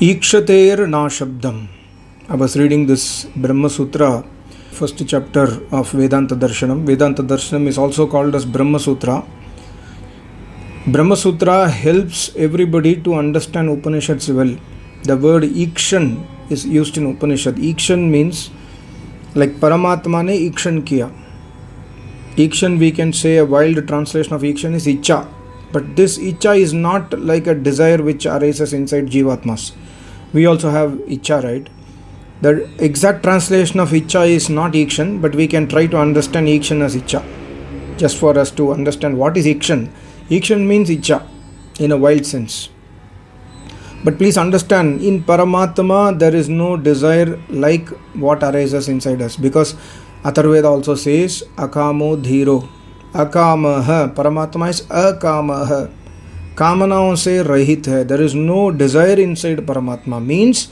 IIKSHAN na Shabdam. I was reading this Brahma Sutra, first chapter of Vedanta Darshanam. Vedanta Darshanam is also called as Brahma Sutra. Brahma Sutra helps everybody to understand Upanishads well. The word IIKSHAN is used in Upanishad. IIKSHAN means like Paramatma ne IIKSHAN kiya. IIKSHAN, we can say a wild translation of IIKSHAN is Icha. But this Icha is not like a desire which arises inside Jivatmas. We also have Icha, right? The exact translation of Icha is not IIKSHAN, but we can try to understand IIKSHAN as Icha. Just for us to understand what is IIKSHAN. IIKSHAN means Icha in a wild sense. But please understand, in Paramatma there is no desire like what arises inside us. Because Atharvaveda also says, Akamo Dhiro. Akamaha. Paramatma is Akamaha. Kamanaon se rahit hai. There is no desire inside Paramatma. Means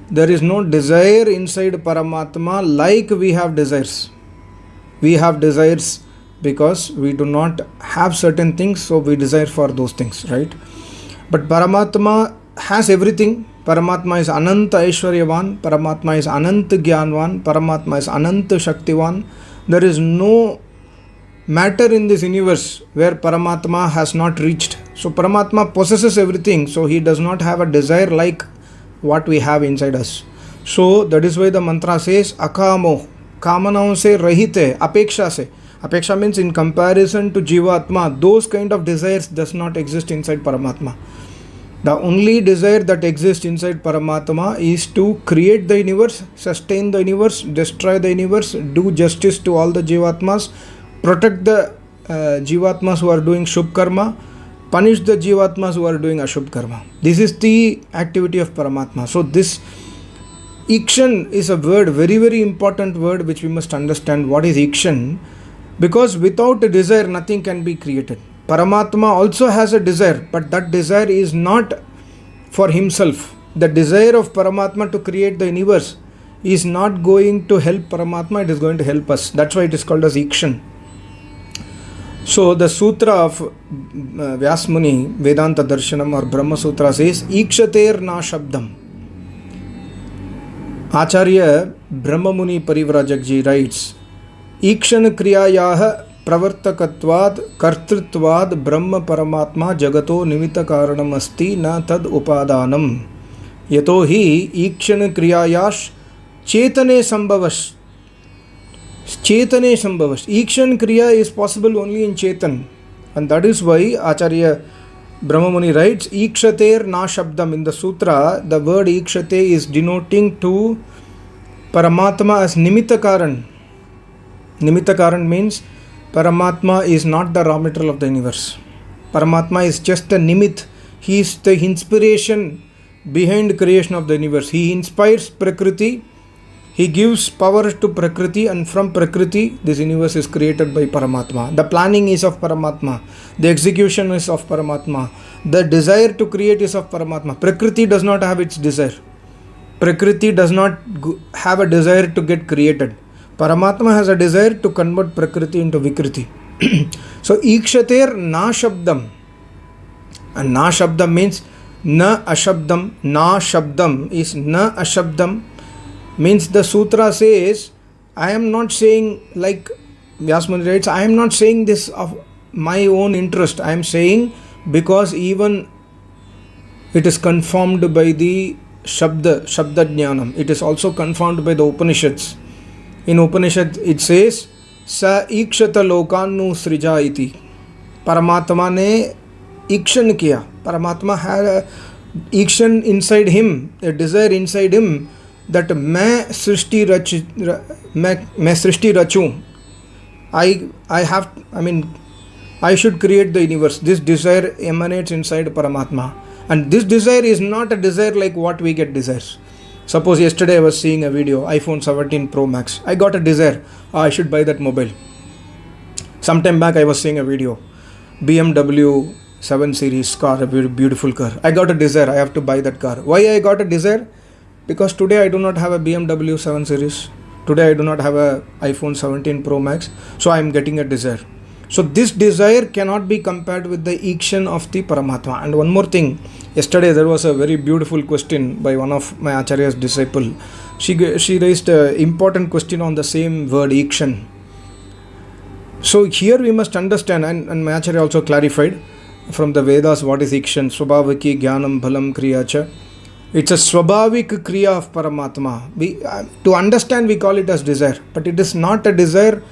there is no desire inside Paramatma like we have desires. We have desires because we do not have certain things, so we desire for those things, right? But Paramatma has everything. Paramatma is Ananta Aishwaryavan. Paramatma is Ananta Gyanvan. Paramatma is Ananta Shaktivan. There is no matter in this universe where Paramatma has not reached. So Paramatma possesses everything, so he does not have a desire like what we have inside us. So that is why the mantra says Akamo. Kamanaon se rahite. Apeksha se. Apeksha means in comparison to Jivatma, those kind of desires does not exist inside Paramatma. The only desire that exists inside Paramatma is to create the universe, sustain the universe, destroy the universe, do justice to all the Jivatmas, protect the Jivatmas who are doing Shubh Karma, punish the Jivatmas who are doing Ashubh Karma. This is the activity of Paramatma. So this IIKSHAN is a word, very very important word which we must understand. What is IIKSHAN? Because without a desire nothing can be created. Paramatma also has a desire, but that desire is not for himself. The desire of Paramatma to create the universe is not going to help Paramatma, it is going to help us. That's why it is called as IIKSHAN. So the sutra of Vyasmuni, Vedanta Darshanam or Brahma Sutra says, IIKSHAN na Shabdam. Acharya Brahma Muni Parivrajak ji writes, IIKSHAN kriyayaha pravartakatvad kartritvad brahma paramatma jagato nimitta karanam asti na tad upadanam. Yato hi IIKSHAN kriyayash chetane sambhavas. Chetane sambhavas. IIKSHAN kriya is possible only in Chetan. And that is why Acharya Brahma Muni writes, IIKSHAN na Shabdam. In the sutra, the word IIKSHAN is denoting to Paramatma as Nimitta Karan. Nimitta Karan means Paramatma is not the raw material of the universe. Paramatma is just a nimit. He is the inspiration behind creation of the universe. He inspires Prakriti. He gives power to Prakriti, and from Prakriti this universe is created by Paramatma. The planning is of Paramatma. The execution is of Paramatma. The desire to create is of Paramatma. Prakriti does not have its desire. Prakriti does not have a desire to get created. Paramatma has a desire to convert Prakriti into Vikriti. So IIKSHAN na Shabdam. And na Shabdam means na Ashabdam. Na Shabdam is na Ashabdam. Means the sutra says, I am not saying, like Vyasmuni writes, I am not saying this of my own interest. I am saying because even it is confirmed by the Shabda Jnanam. It is also confirmed by the Upanishads. In Upanishad it says, Sa ikshata lokanu srija iti. Paramatma ne IIKSHAN kiya. Paramatma had a IIKSHAN inside him, a desire inside him that मैं सृष्टि रचूं. I should create the universe. This desire emanates inside Paramatma. And this desire is not a desire like what we get desires. Suppose yesterday I was seeing a video, iPhone 17 Pro Max. I got a desire, I should buy that mobile. Sometime back I was seeing a video, BMW 7 Series car, a beautiful car. I got a desire, I have to buy that car. Why I got a desire? Because today I do not have a BMW 7 Series. Today I do not have a iPhone 17 Pro Max. So I am getting a desire. So this desire cannot be compared with the IIKSHAN of the Paramatma. And one more thing, Yesterday there was a very beautiful question by one of my Acharya's disciple. She raised an important question on the same word, IIKSHAN. So here we must understand, and my Acharya also clarified from the Vedas what is IIKSHAN. Swabhaviki Jnanam Bhalam Kriyacha. It's a Swabhavik Kriya of Paramatma. To understand we call it as desire, but it is not a desire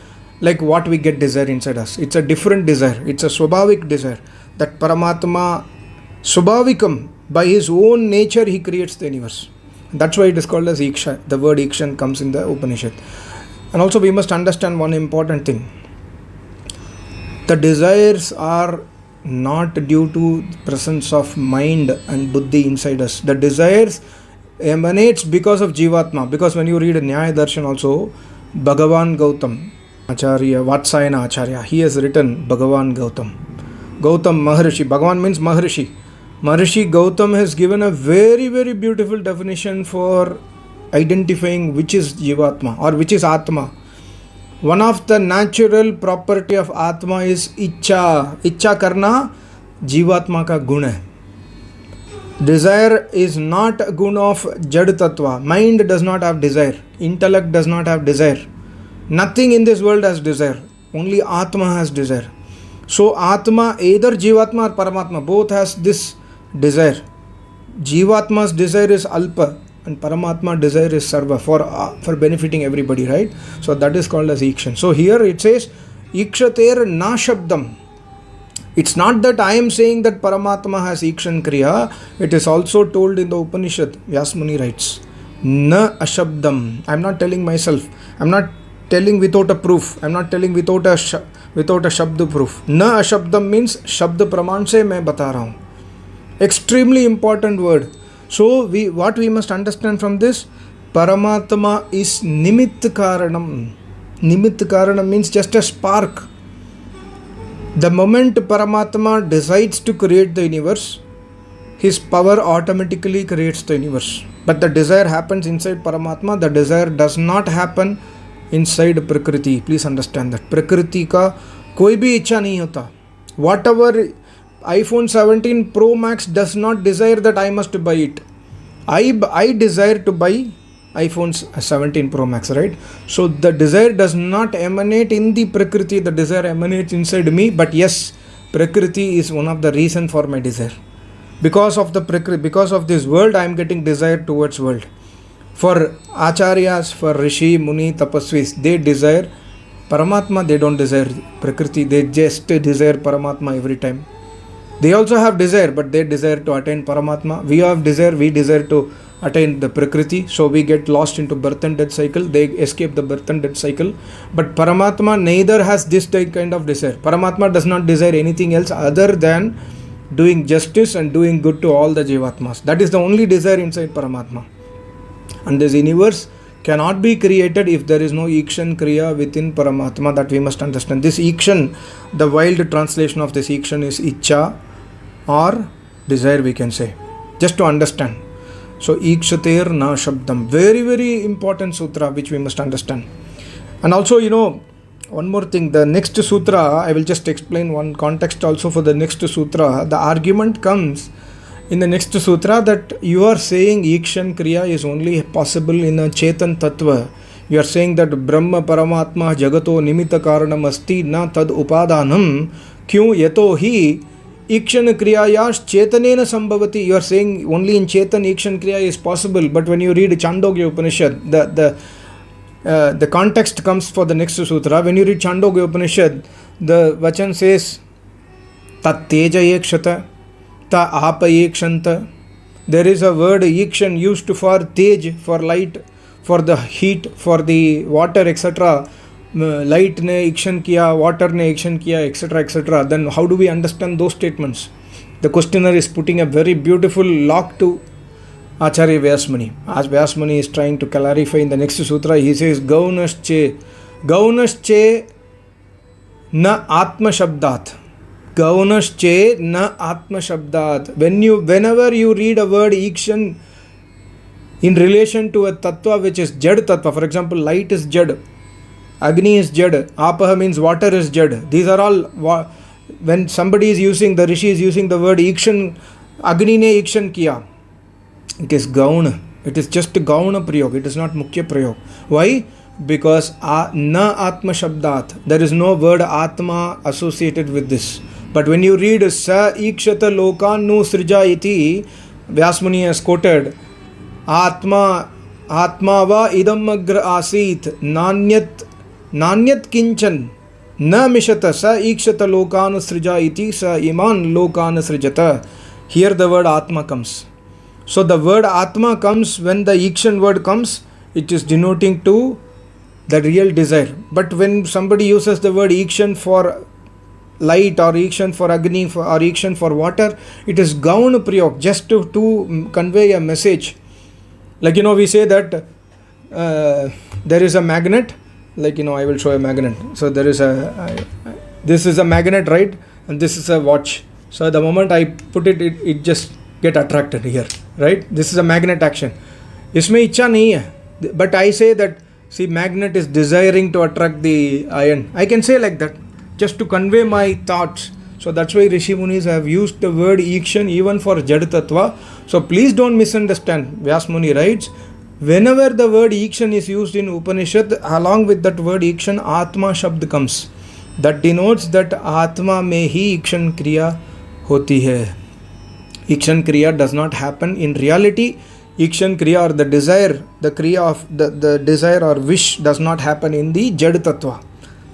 like what we get desire inside us. It's a different desire. It's a Swabhavik desire. That Paramatma Swabhavikam, by his own nature he creates the universe. That's why it is called as IIKSHAN. The word IIKSHAN comes in the Upanishad. And also we must understand one important thing. The desires are not due to presence of mind and buddhi inside us. The desires emanates because of Jivatma. Because when you read Nyaya Darshan also, Bhagavan Gautam, Acharya, Vatsayana Acharya, he has written Bhagavan Gautam. Gautam Maharishi. Bhagavan means Maharishi. Maharishi Gautam has given a very, very beautiful definition for identifying which is Jivatma or which is Atma. One of the natural property of Atma is Ichcha. Ichcha karna Jivatma ka guna hai. Desire is not a guna of Jad Tattva. Mind does not have desire. Intellect does not have desire. Nothing in this world has desire. Only Atma has desire. So Atma, either Jivatma or Paramatma, both has this desire. Jivatma's desire is Alpa and Paramatma desire is Sarva for benefiting everybody, right? So that is called as IIKSHAN. So here it says IIKSHATER na shabdam. It's not that I am saying that Paramatma has IIKSHAN Kriya. It is also told in the Upanishad. Vyasmuni writes, na ashabdam. I am not telling myself. I am not telling without a proof. I am not telling without a shabd proof. Na ashabdam means shabd praman se main bata raha hu. Extremely important word. So what we must understand from this, Paramatma is Nimitt Karanam. Nimitt Karanam means just a spark. The moment Paramatma decides to create the universe, his power automatically creates the universe. But the desire happens inside Paramatma. The desire does not happen inside Prakriti. Please understand that. Prakriti ka koi bhi ichha nahi hota. Whatever iPhone 17 Pro Max does not desire that I must buy it. I desire to buy iPhone 17 Pro Max, right? So the desire does not emanate in the Prakriti. The desire emanates inside me. But yes, Prakriti is one of the reason for my desire. Because of the Prakriti, because of this world, I am getting desire towards world. For Acharyas, for Rishi, Muni, Tapasvis, they desire Paramatma. They don't desire Prakriti. They just desire Paramatma every time. They also have desire, but they desire to attain Paramatma. We have desire, we desire to attain the Prakriti. So we get lost into birth and death cycle. They escape the birth and death cycle. But Paramatma neither has this kind of desire. Paramatma does not desire anything else other than doing justice and doing good to all the Jivatmas. That is the only desire inside Paramatma. And this universe cannot be created if there is no IIKSHAN Kriya within Paramatma. That we must understand. This IIKSHAN, the wild translation of this IIKSHAN is Ichcha or desire, we can say, just to understand. So IIKSHATER na shabdam, very, very important sutra which we must understand. And also, one more thing, the next sutra, I will just explain one context also for the next sutra. The argument comes in the next sutra that you are saying IIKSHAN Kriya is only possible in a Chetan Tattva. You are saying that Brahma Paramatma Jagato Nimitta Karanam Asti na tad upadanam kyun yato hi IIKSHAN Kriyayas Chetanena Sambhavati. You are saying only in Chetan IIKSHAN Kriya is possible. But when you read Chandogya Upanishad, the context comes for the next sutra. When you read Chandogya Upanishad, the Vachan says Tat Teja Ekshata, Ta Apa Ekshanta. There is a word IIKSHAN used for Tej, for light, for the heat, for the water, etc. Light ne IIKSHAN kiya, water ne IIKSHAN kiya, etc., etc. Then how do we understand those statements? The questioner is putting a very beautiful lock to Acharya Vyasmuni. As Vyasmuni is trying to clarify in the next sutra, he says Gaunasche na Atma Shabdat. Gaunasche na Atma Shabdat. Whenever you read a word IIKSHAN in relation to a tattva which is Jad tattva, for example, light is Jad, Agni is Jad, Apaha means water is Jad. These are all, when somebody is using, the Rishi is using the word IIKSHAN Agni ne ikshan kiya. It is gaun. It is just gaun prayog. It is not mukhya prayog. Why? Because na atma shabdat. There is no word atma associated with this. But when you read sa ikshata lokan nu srija iti, Vyasmuni has quoted Atma va idam agra asit nanyat kinchan na mishata sa ikshata lokan srija iti sa iman lokan srijata. Here the word Atma comes. So the word Atma comes when the Ikshan word comes, it is denoting to the real desire. But when somebody uses the word Ikshan for light or Ikshan for Agni or Ikshan for water, it is Gaun Priyog, just to convey a message. Like, we say that there is a magnet, like, I will show a magnet. So there is this is a magnet, right? And this is a watch. So the moment I put it just get attracted here, right? This is a magnet action. Isme ichha nahi hai. But I say that, see, magnet is desiring to attract the iron. I can say like that, just to convey my thoughts. So that's why Rishi Munis have used the word Ikshan even for Jad Tattva. So please don't misunderstand. Vyas Muni writes, whenever the word Ikshan is used in Upanishad, along with that word Ikshan, Atma Shabd comes. That denotes that Atma mein hi Ikshan Kriya hoti hai. Ikshan Kriya does not happen in reality. Ikshan Kriya or the desire, the Kriya of the desire or wish does not happen in the Jad Tattva.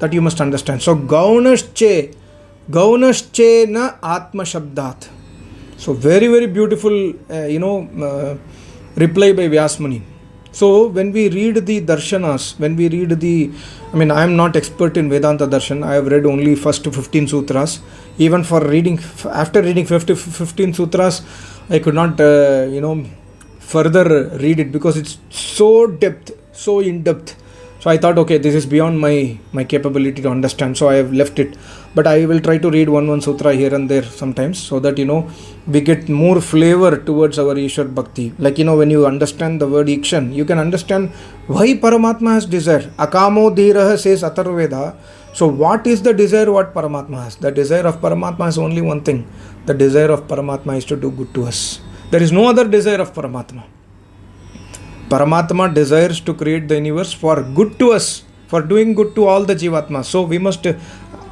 That you must understand. So Gaunasche na Atma Shabdat. So very, very beautiful, reply by Vyas Muni. So when we read the darshanas, I am not expert in Vedanta darshan. I have read only first 15 sutras. Even after reading 15 sutras, I could not, further read it because it's so in depth. So I thought, okay, this is beyond my capability to understand. So I have left it. But I will try to read one sutra here and there sometimes, so that, we get more flavor towards our Ishwar Bhakti. Like, when you understand the word Ikshan, you can understand why Paramatma has desire. Akamo dhiraha says Atharvaveda. So what is the desire what Paramatma has? The desire of Paramatma is only one thing. The desire of Paramatma is to do good to us. There is no other desire of Paramatma. Paramatma desires to create the universe for good to us, for doing good to all the Jivatmas. So we must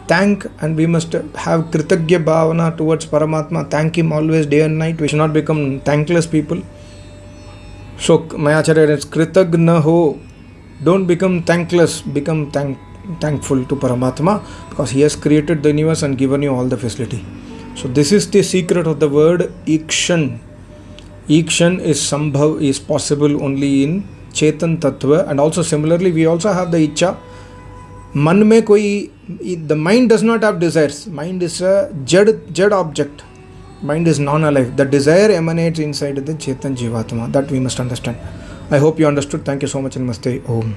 thank and we must have Kritagya Bhavana towards Paramatma. Thank him always, day and night. We should not become thankless people. So Mayacharya is Kritagna ho. Don't become thankless, become thankful to Paramatma, because he has created the universe and given you all the facility. So this is the secret of the word Ikshan. Ikshan is possible only in Chetan Tattva, and also similarly we also have the Icha. Man mein the mind does not have desires. Mind is a jad object. Mind is non-alive. The desire emanates inside the Chetan Jivatma. That we must understand. I hope you understood. Thank you so much. Namaste. Om.